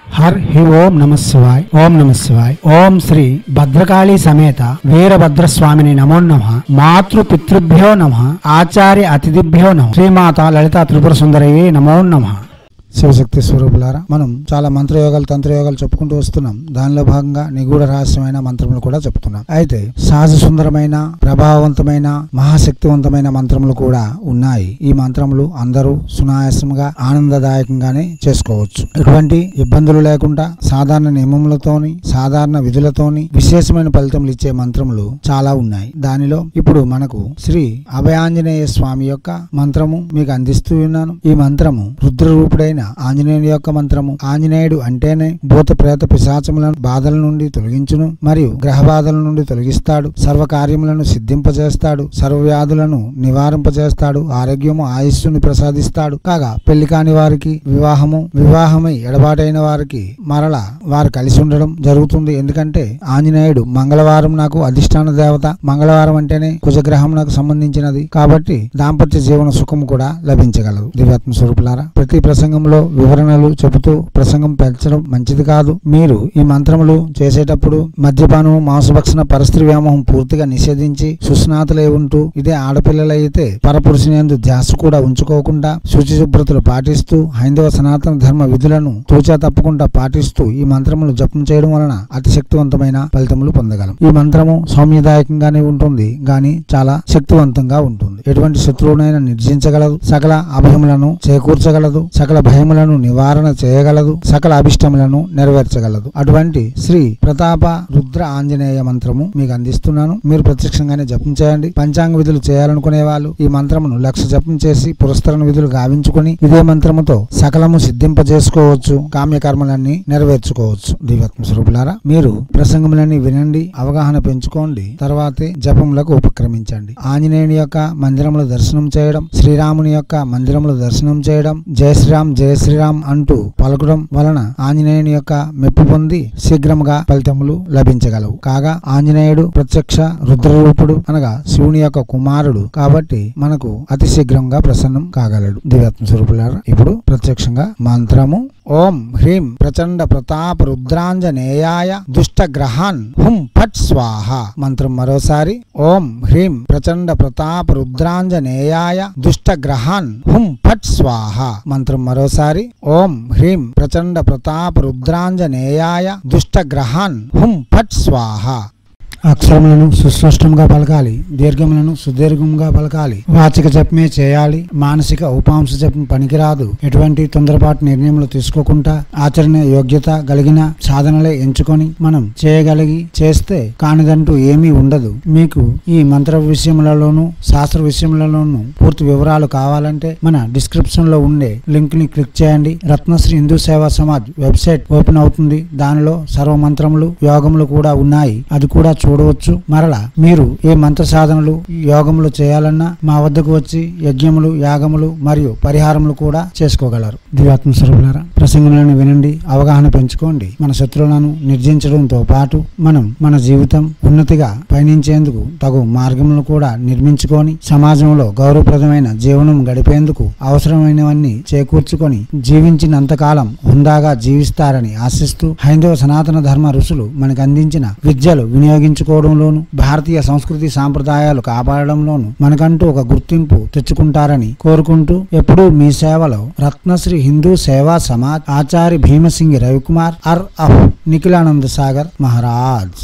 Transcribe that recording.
हर ही ओम नमः शिवाय ओम नमः शिवाय ओम श्री भद्रकाली समेत वीरभद्र स्वामिनि नमो नमः मातृ पितृभ्यो नमः आचार्य अतिथिभ्यो नमः श्रीमाता ललिता त्रिपुर सुंदरये नमो नमः। శివశక్తి స్వరూపులారా, మనం చాలా మంత్రయోగాలు తంత్రయోగాలు చెప్పుకుంటూ వస్తున్నాం. దానిలో భాగంగా నిగూఢ రహస్యమైన మంత్రములు కూడా చెప్తున్నాం. అయితే సహజ సుందరమైన ప్రభావవంతమైన మహాశక్తివంతమైన మంత్రములు కూడా ఉన్నాయి. ఈ మంత్రములు అందరూ సునాయాసంగా ఆనందదాయకంగానే చేసుకోవచ్చు. ఎటువంటి ఇబ్బందులు లేకుండా సాధారణ నియమములతోని సాధారణ విధులతోని విశేషమైన ఫలితములు ఇచ్చే మంత్రములు చాలా ఉన్నాయి. దానిలో ఇప్పుడు మనకు శ్రీ అభయాంజనేయ స్వామి యొక్క మంత్రము మీకు అందిస్తూ ఉన్నాను. ఈ మంత్రము రుద్రరూపుడైన ఆంజనేయుని యొక్క మంత్రము. ఆంజనేయుడు అంటేనే భూత ప్రేత పిశాచములను బాధల నుండి తొలగించును, మరియు గ్రహ బాధల నుండి తొలగిస్తాడు, సర్వ కార్యములను సిద్ధింపజేస్తాడు, సర్వవ్యాధులను నివారింపజేస్తాడు, ఆరోగ్యము ఆయుస్సుని ప్రసాదిస్తాడు. కాగా పెళ్లి కాని వారికి వివాహమై ఎడబాటైన వారికి మరలా వారు కలిసి ఉండడం జరుగుతుంది. ఎందుకంటే ఆంజనేయుడు మంగళవారం నాకు అధిష్టాన దేవత. మంగళవారం అంటేనే కుజగ్రహం నాకు సంబంధించినది కాబట్టి దాంపత్య జీవన సుఖం కూడా లభించగలదు. దివ్యాత్మ స్వరూపులారా, ప్రతి ప్రసంగంలో వివరణలు చెబుతూ ప్రసంగం పెంచడం మంచిది కాదు. మీరు ఈ మంత్రములు చేసేటప్పుడు మద్యపానం మాంసభక్షణ పరస్త్రీ వ్యామోహం పూర్తిగా నిషేధించి సుస్నాతులై ఉంటూ, ఇదే ఆడపిల్లలైతే పరపురుషుని యందు ధ్యాస కూడా ఉంచుకోకుండా శుచి శుభ్రతలు పాటిస్తూ హైందవ సనాతన ధర్మ విధులను తూచా తప్పకుండా పాటిస్తూ ఈ మంత్రములు జపం చేయడం వలన అతి శక్తివంతమైన ఫలితములు పొందగలం. ఈ మంత్రము సౌమ్యదాయకంగానే ఉంటుంది గాని చాలా శక్తివంతంగా ఉంటుంది. ఎటువంటి శత్రువునైనా నిర్జించగలదు, సకల అభయములను చేకూర్చగలదు, సకల భయములను నివారణ చేయగలదు, సకల అభిష్టములను నెరవేర్చగలదు. అటువంటి శ్రీ ప్రతాప రుద్ర ఆంజనేయ మంత్రము మీకు అందిస్తున్నాను. మీరు ప్రత్యక్షంగానే జపం చేయండి. పంచాంగ విధులు చేయాలనుకునే వాళ్ళు ఈ మంత్రమును 1,00,000 జపం చేసి పురస్కరణ విధులు గావించుకుని ఇదే మంత్రముతో సకలము సిద్ధింపజేసుకోవచ్చు, కామ్యకర్మలన్నీ నెరవేర్చుకోవచ్చు. దివ్యాత్మ స్వరూపులారా, మీరు ప్రసంగములన్నీ వినండి, అవగాహన పెంచుకోండి, తర్వాతే జపములకు ఉపక్రమించండి. ఆంజనేయుని యొక్క మందిరములు దర్శనం చేయడం, శ్రీరాముని యొక్క మందిరములు దర్శనం చేయడం, జయ శ్రీరామ్ అంటూ పలకడం వలన ఆంజనేయుని యొక్క మెప్పు పొంది శీఘ్రముగా ఫలితములు లభించగలవు. కాగా ఆంజనేయుడు ప్రత్యక్ష రుద్రరూపుడు అనగా శివుని యొక్క కుమారుడు కాబట్టి మనకు అతి శీఘ్రంగా ప్రసన్నం కాగలడు. దివ్యాత్మ స్వరూపులారా, ఇప్పుడు ప్రత్యక్షంగా మంత్రము ఓం హ్రీం ప్రచండ ప్రతాప రుద్రాంజనేయాయ దుష్ట గ్రహాన్ హుం ఫట్ స్వాహ. మంత్రం మరోసారి ఓం హ్రీం ప్రచండ ప్రతాప రుద్రాంజనేయాయ దుష్ట గ్రహాన్ హుం ఫట్ స్వాహ. మంత్రం మరోసారి ఓం హ్రీం ప్రచండ ప్రతాప రుద్రాంజనేయాయ దుష్ట గ్రహాన్ హుం ఫట్ స్వాహ. అక్షరములను సుస్పష్టంగా పలకాలి, దీర్ఘములను సుదీర్ఘంగా పలకాలి. వాచిక జపమే చేయాలి, మానసిక ఉపాంశ జపం పనికిరాదు. ఎటువంటి తొందరపాటు నిర్ణయములు తీసుకోకుండా ఆచరణ యోగ్యత కలిగిన సాధనలే ఎంచుకొని మనం చేయగలిగి చేస్తే కానిదంటూ ఏమీ ఉండదు. మీకు ఈ మంత్ర విషయములలోనూ శాస్త్ర విషయములలోనూ పూర్తి వివరాలు కావాలంటే మన డిస్క్రిప్షన్ లో ఉండే లింక్ ని క్లిక్ చేయండి. రత్నశ్రీ హిందూ సేవా సమాజ్ వెబ్సైట్ ఓపెన్ అవుతుంది. దానిలో సర్వ మంత్రములు యోగములు కూడా ఉన్నాయి, అది కూడా చూడవచ్చు. మరలా మీరు ఏ మంత్ర సాధనలు యోగములు చేయాలన్నా మా వద్దకు వచ్చి యజ్ఞములు యాగములు మరియు పరిహారములు కూడా చేసుకోగలరు. దివ్యాత్మ స్వరూపులారా, ప్రసంగములను వినండి, అవగాహన పెంచుకోండి. మన శత్రువులను నిర్జించడంతో పాటు మనం మన జీవితం ఉన్నతిగా పయనించేందుకు తగు మార్గములను కూడా నిర్మించుకొని సమాజంలో గౌరవప్రదమైన జీవనం గడిపేందుకు అవసరమైనవన్నీ చేకూర్చుకొని జీవించినంతకాలం హుందాగా జీవిస్తారని ఆశిస్తూ హైందవ సనాతన ధర్మ ఋషులు మనకు అందించిన విద్యలు వినియోగించుకోవడంలోను భారతీయ సంస్కృతి సాంప్రదాయాలు కాపాడడంలోను మనకంటూ ఒక గుర్తింపు తెచ్చుకుంటారని కోరుకుంటూ ఎప్పుడూ మీ సేవలో రత్నశ్రీ హిందూ సేవా సమాజ్ ఆచార్య భీమసింగి రవికుమార్ నిఖిలానంద సాగర్ మహారాజ్.